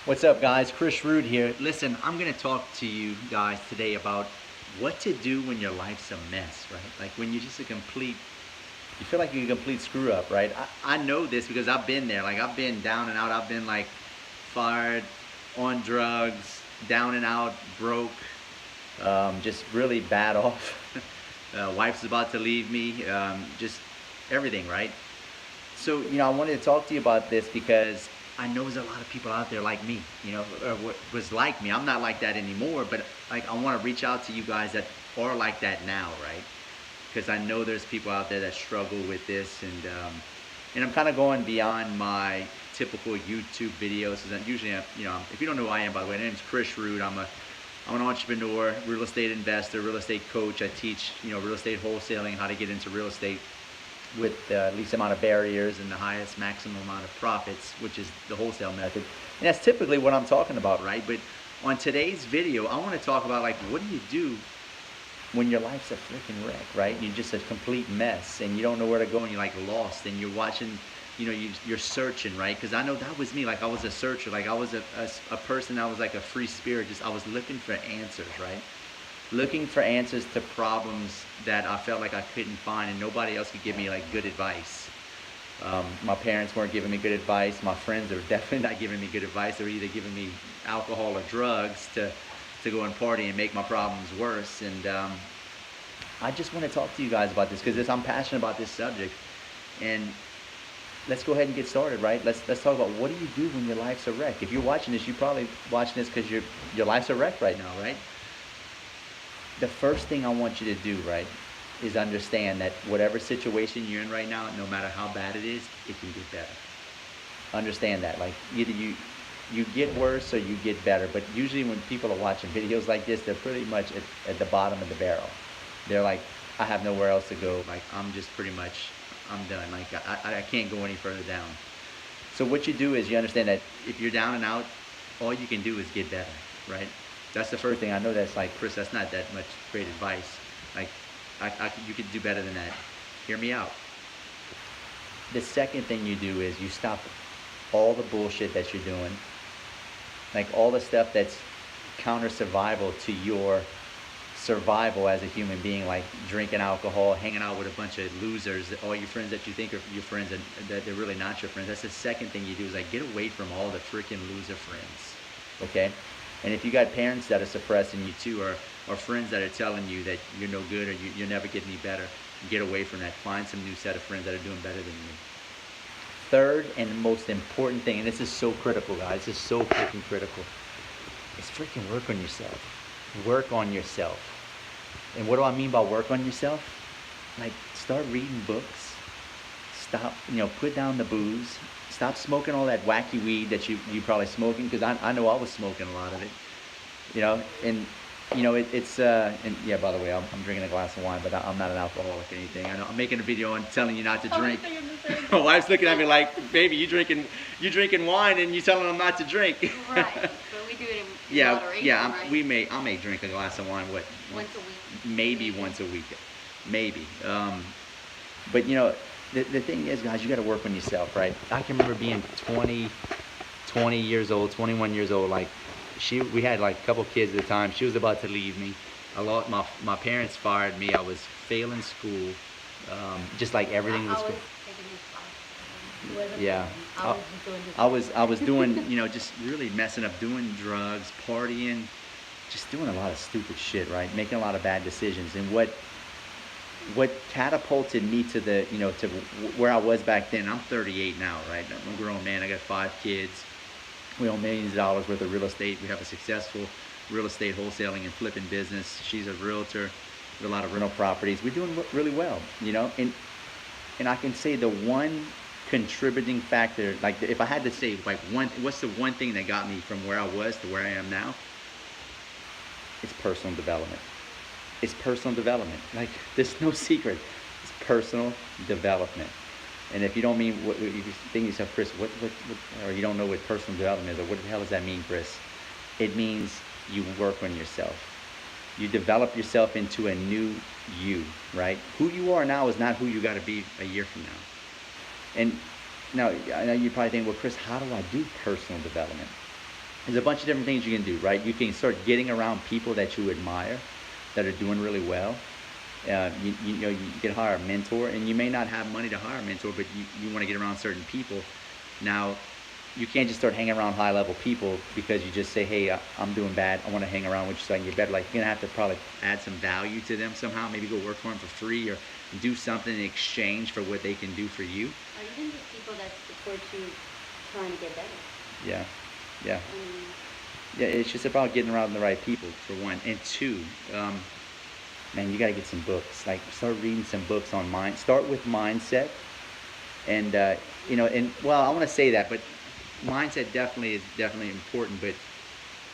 What's up, guys? Chris Rood here. Listen, I'm going to talk to you guys today about what to do when your life's a mess, right? Like when you're just you feel like you're a complete screw up, right? I know this because I've been there. Like I've been down and out. I've been like fired, on drugs, down and out, broke, just really bad off. Wife's about to leave me, just everything, right? So, I wanted to talk to you about this because I know there's a lot of people out there like me, or what was like me. I'm not like that anymore, but like I want to reach out to you guys that are like that now, right? Because I know there's people out there that struggle with this, and I'm kind of going beyond my typical YouTube videos. So that usually, if you don't know who I am, by the way, my name is Chris Rood. I'm an entrepreneur, real estate investor, real estate coach. I teach, real estate wholesaling, how to get into real estate with the least amount of barriers and the highest maximum amount of profits, which is the wholesale method. And that's typically what I'm talking about, right? But on today's video, I want to talk about, like, what do you do when your life's a freaking wreck, right? You're just a complete mess and you don't know where to go and you're like lost and you're watching, you're searching, right? Because I know that was me. Like I was a searcher. Like I was a person. I was like a free spirit. I was looking for answers, right? Looking for answers to problems that I felt like I couldn't find, and nobody else could give me like good advice. My parents weren't giving me good advice. My friends are definitely not giving me good advice. They're either giving me alcohol or drugs to go and party and make my problems worse. And I just want to talk to you guys about this because I'm passionate about this subject. And let's go ahead and get started, right? Let's talk about what do you do when your life's a wreck. If you're watching this, you're probably watching this because your life's a wreck right now, right? The first thing I want you to do, right, is understand that whatever situation you're in right now, no matter how bad it is, it can get better. Understand that. Like either you get worse or you get better. But usually when people are watching videos like this, they're pretty much at the bottom of the barrel. They're like, I have nowhere else to go. Like I'm done. Like I can't go any further down. So what you do is you understand that if you're down and out, all you can do is get better, right? That's the first thing. I know that's like, Chris, that's not that much great advice. Like, you could do better than that. Hear me out. The second thing you do is you stop all the bullshit that you're doing. Like all the stuff that's counter survival to your survival as a human being, like drinking alcohol, hanging out with a bunch of losers, all your friends that you think are your friends and that they're really not your friends. That's the second thing you do is like get away from all the freaking loser friends. Okay? And if you got parents that are suppressing you too, or friends that are telling you that you're no good or you'll never get any better, get away from that. Find some new set of friends that are doing better than you. Third and most important thing, and this is so critical, guys, this is so freaking critical, is freaking work on yourself. Work on yourself. And what do I mean by work on yourself? Like start reading books. Stop, put down the booze. Stop smoking all that wacky weed that you probably smoking, because I know I was smoking a lot of it, and it's and yeah, by the way, I'm drinking a glass of wine, but I'm not an alcoholic or anything. I know I'm making a video on telling you not to drink. My wife's looking at me like, baby, you drinking wine and you telling them not to drink. Right, but we do it in moderation, right? I may drink a glass of wine, once a week. Maybe once a week, maybe. But the thing is, guys, you got to work on yourself, right? I can remember being 20 years old, 21 years old. Like we had like a couple kids at the time. She was about to leave me. My parents fired me. I was failing school. Just like everything was. Yeah, I was doing, just really messing up, doing drugs, partying, just doing a lot of stupid shit, right? Making a lot of bad decisions. And what catapulted me to to where I was back then. I'm 38 now, right? I'm a grown man. I got 5 kids. We own millions of dollars worth of real estate. We have a successful real estate wholesaling and flipping business. She's a realtor with a lot of rental properties. We're doing really well, and I can say the one contributing factor, like if I had to say like what's the one thing that got me from where I was to where I am now? It's personal development. It's personal development. Like there's no secret. It's personal development. And if you don't mean what you think yourself, Chris, what or you don't know what personal development is, or what the hell does that mean, Chris? It means you work on yourself. You develop yourself into a new you, right? Who you are now is not who you got to be a year from now. And now I know you probably think, well, Chris, how do I do personal development? There's a bunch of different things you can do, right? You can start getting around people that you admire, that are doing really well. You know, you can hire a mentor, and you may not have money to hire a mentor, but you want to get around certain people. Now, you can't just start hanging around high-level people because you just say, hey, I'm doing bad, I want to hang around with you so I can get better. Like, you're going to have to probably add some value to them somehow, maybe go work for them for free or do something in exchange for what they can do for you. Or even just people that support you trying to get better. Yeah, yeah. Yeah, it's just about getting around the right people, for one. And two, man, you got to get some books. Like, start reading some books on mind. Start with mindset. And, you know, and, well, I want to say that, but mindset definitely is definitely important. But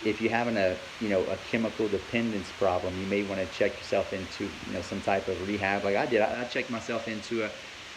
if you're having a, you know, a chemical dependence problem, you may want to check yourself into, you know, some type of rehab. Like I did. I checked myself into a,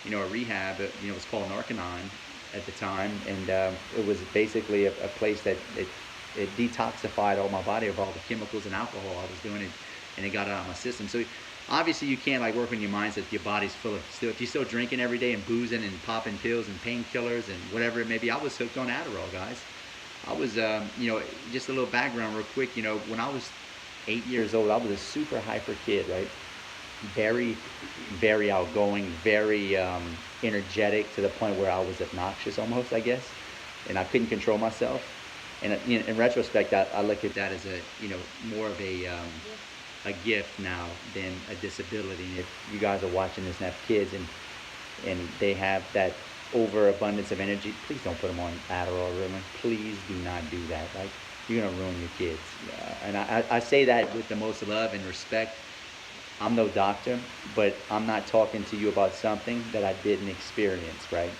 you know, a rehab. You know, it was called Narconon at the time. And it was basically a place that it detoxified all my body of all the chemicals and alcohol I was doing, and it got it out of my system. So obviously you can't like work on your mindset if your body's full of if you're still drinking every day and boozing and popping pills and painkillers and whatever it may be. I was hooked on Adderall, guys. I was, you know, just a little background real quick. You know, when I was 8 years old, I was a super hyper kid, right? Very, very outgoing, very energetic, to the point where I was obnoxious almost, I guess, and I couldn't control myself. And you know, in retrospect, I look at that as a, you know, more of a gift now than a disability. And if you guys are watching this and have kids and they have that overabundance of energy, please don't put them on Adderall or Ritalin. Please do not do that. Like, you're gonna ruin your kids. And I say that with the most love and respect. I'm no doctor, but I'm not talking to you about something that I didn't experience, right?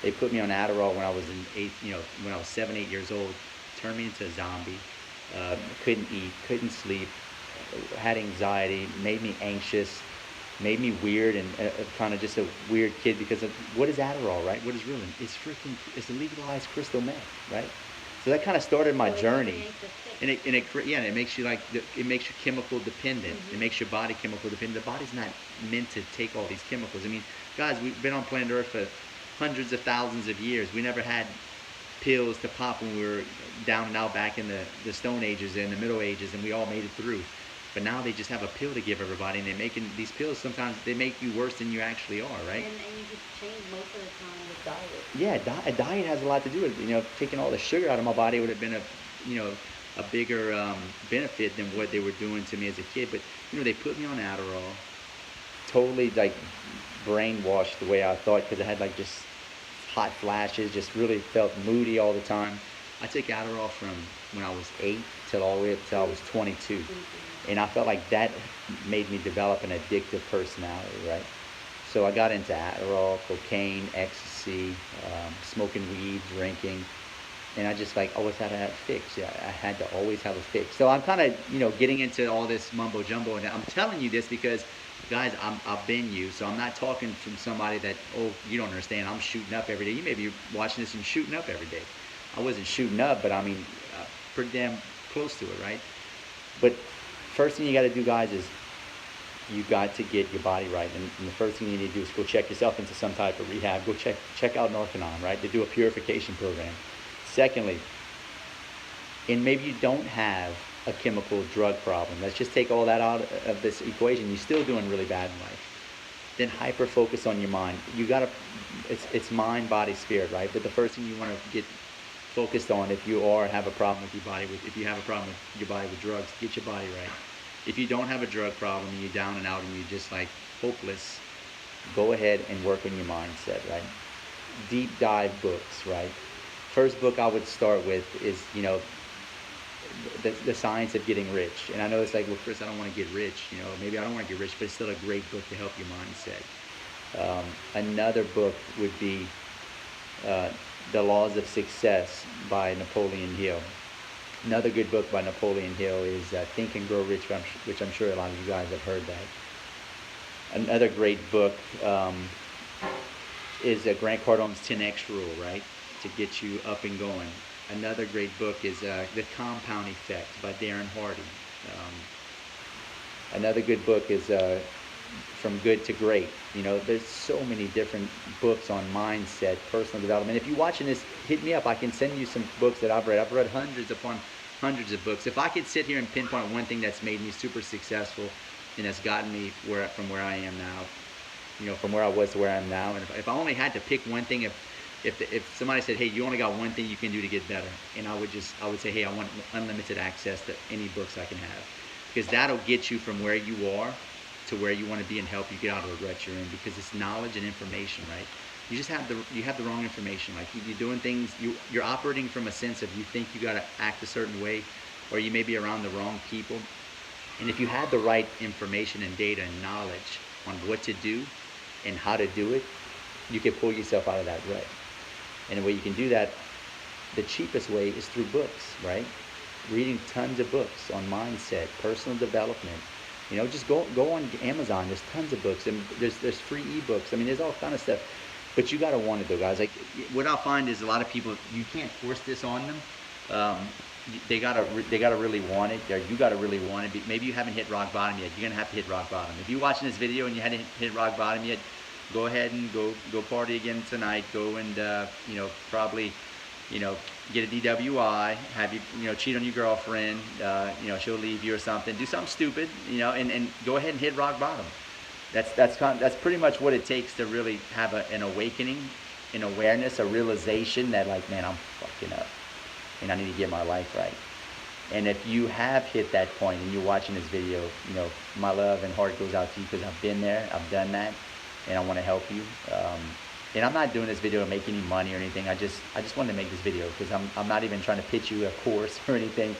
They put me on Adderall when I was when I was 7, 8 years old. Turned me into a zombie. Couldn't eat, couldn't sleep, had anxiety, made me anxious, made me weird, and kind of just a weird kid because of what is Adderall, right? What is Ritalin? It's a legalized crystal meth, right? So that kind of started my journey. And it makes you like, it makes you chemical dependent. It makes your body chemical dependent. The body's not meant to take all these chemicals. I mean, guys, we've been on planet Earth for hundreds of thousands of years. We never had pills to pop when we were down and out back in the Stone Ages and the Middle Ages, and we all made it through. But now they just have a pill to give everybody, and they're making these pills, sometimes they make you worse than you actually are, right? And you just change most of the time with diet. Yeah, diet has a lot to do with it. You know, taking all the sugar out of my body would have been a bigger benefit than what they were doing to me as a kid. But you know, they put me on Adderall, totally like brainwashed the way I thought, because I had like just hot flashes, just really felt moody all the time. I took Adderall from when I was 8 till all the way up till I was 22. And I felt like that made me develop an addictive personality, right? So I got into Adderall, cocaine, ecstasy, smoking weed, drinking, and I just like always had to have a fix. Yeah, I had to always have a fix. So I'm kind of, you know, getting into all this mumbo jumbo, and I'm telling you this because, guys, I've been you, so I'm not talking from somebody that, oh, you don't understand, I'm shooting up every day. You may be watching this and shooting up every day. I wasn't shooting up, but I mean, pretty damn close to it, right? But first thing you got to do, guys, is you got to get your body right. And the first thing you need to do is go check yourself into some type of rehab. Go check out Narconon, right? They do a purification program. Secondly, and maybe you don't have a chemical drug problem. Let's just take all that out of this equation. You're still doing really bad in life. Then hyper focus on your mind. You gotta, it's mind, body, spirit, right? But the first thing you want to get focused on, if you have a problem with your body, if you have a problem with your body with drugs, get your body right. If you don't have a drug problem and you're down and out and you're just like hopeless, go ahead and work on your mindset, right? Deep dive books, right? First book I would start with is, you know, the Science of Getting Rich. And I know it's like, well, Chris, I don't want to get rich. You know, maybe I don't want to get rich, but it's still a great book to help your mindset. Another book would be The Laws of Success by Napoleon Hill. Another good book by Napoleon Hill is Think and Grow Rich, which I'm sure a lot of you guys have heard that. Another great book is Grant Cardone's 10X Rule, right? To get you up and going. Another great book is The Compound Effect by Darren Hardy. Another good book is from good to great. You know, there's so many different books on mindset, personal development. If you're watching this, hit me up. I can send you some books that I've read. I've read hundreds upon hundreds of books. If I could sit here and pinpoint one thing that's made me super successful and has gotten me from where I am now, you know, from where I was to where I am now, and if I only had to pick one thing, if somebody said, hey, you only got one thing you can do to get better, and I would say, hey, I want unlimited access to any books I can have, because that'll get you from where you are to where you want to be and help you get out of the rut you're in, because it's knowledge and information, right? You just have the wrong information. Like you're doing things, you're operating from a sense of you think you got to act a certain way, or you may be around the wrong people. And if you had the right information and data and knowledge on what to do and how to do it, you can pull yourself out of that rut. And the way you can do that, the cheapest way is through books, right? Reading tons of books on mindset, personal development. You know, just go on Amazon. There's tons of books, and there's free ebooks. I mean, there's all kind of stuff. But you gotta want it though, guys. Like what I'll find is a lot of people, you can't force this on them. They gotta really want it. Or you gotta really want it. Maybe you haven't hit rock bottom yet. You're gonna have to hit rock bottom. If you're watching this video and you hadn't hit rock bottom yet, go ahead and go party again tonight. Go and you know, probably, you know, get a DWI, have you know, cheat on your girlfriend, you know, she'll leave you or something, do something stupid, you know, and go ahead and hit rock bottom. That's pretty much what it takes to really have an awakening, an awareness, a realization that, like, man, I'm fucking up and I need to get my life right. And if you have hit that point and you're watching this video, you know, my love and heart goes out to you, because I've been there, I've done that, and I want to help you. And I'm not doing this video to make any money or anything. I just wanted to make this video because I'm not even trying to pitch you a course or anything.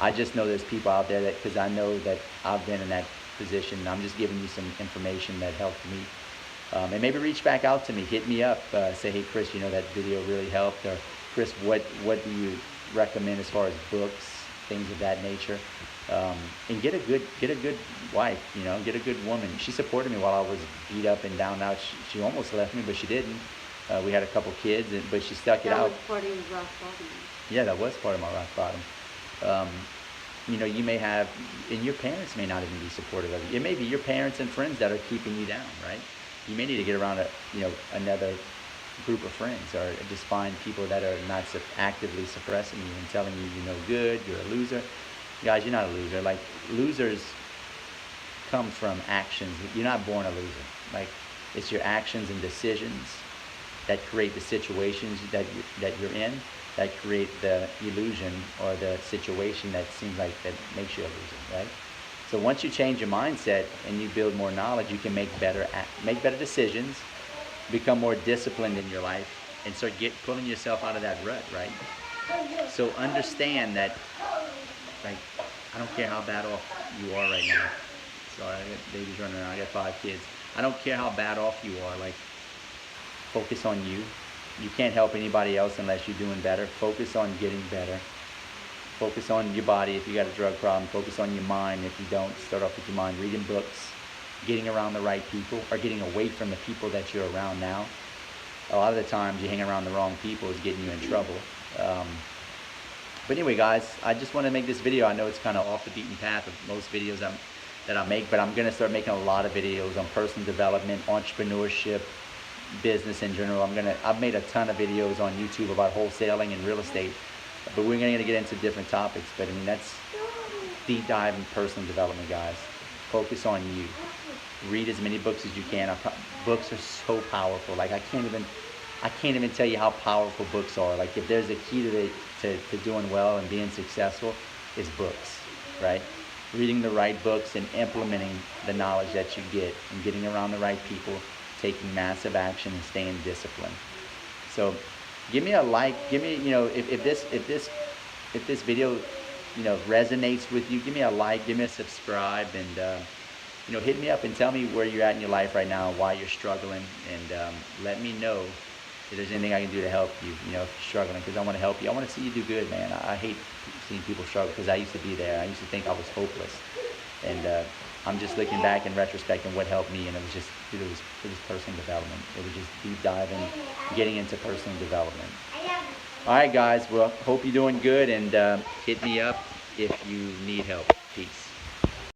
I just know there's people out there that, because I know that I've been in that position, and I'm just giving you some information that helped me. And maybe reach back out to me, hit me up, say, hey Chris, you know, that video really helped, or Chris, what do you recommend as far as books, things of that nature. And get a good wife, you know, get a good woman. She supported me while I was beat up and down out. She almost left me, but she didn't. We had a couple kids, but she stuck it out. That was part of your rock bottom. Yeah, that was part of my rock bottom. You know, you may have, and your parents may not even be supportive of you. It may be your parents and friends that are keeping you down, right? You may need to get around another group of friends, or just find people that are not actively suppressing you and telling you you're no good, you're a loser. Guys, you're not a loser. Like, losers come from actions. You're not born a loser. Like, it's your actions and decisions that create the situations that you're in, that create the illusion or the situation that seems like that makes you a loser, right? So once you change your mindset and you build more knowledge, you can make better decisions, become more disciplined in your life, and start pulling yourself out of that rut, right? So understand that, like, I don't care how bad off you are right now. Sorry, I got babies running around. I got 5 kids. I don't care how bad off you are. Like, focus on you. You can't help anybody else unless you're doing better. Focus on getting better. Focus on your body if you got a drug problem. Focus on your mind if you don't. Start off with your mind. Reading books, getting around the right people, or getting away from the people that you're around now. A lot of the times you hang around the wrong people is getting you in trouble. But anyway, guys, I just want to make this video. I know it's kind of off the beaten path of most videos that I make, but I'm going to start making a lot of videos on personal development, entrepreneurship, business in general. I've made a ton of videos on YouTube about wholesaling and real estate, but we're going to get into different topics. But I mean, that's deep dive in personal development, guys. Focus on you. Read as many books as you can. Books are so powerful. Like, I can't even tell you how powerful books are. Like, if there's a key to doing well and being successful, is books, right? Reading the right books and implementing the knowledge that you get, and getting around the right people, taking massive action, and staying disciplined. So give me a like, give me, you know, if this video, you know, resonates with you, give me a like, give me a subscribe, and you know, hit me up and tell me where you're at in your life right now, why you're struggling, and let me know if there's anything I can do to help you, you know, if you're struggling, because I want to help you. I want to see you do good, man. I hate seeing people struggle, because I used to be there. I used to think I was hopeless, and I'm just looking back in retrospect and what helped me, and it was personal development. It was just deep diving, getting into personal development. All right, guys. Well, hope you're doing good, and hit me up if you need help. Peace.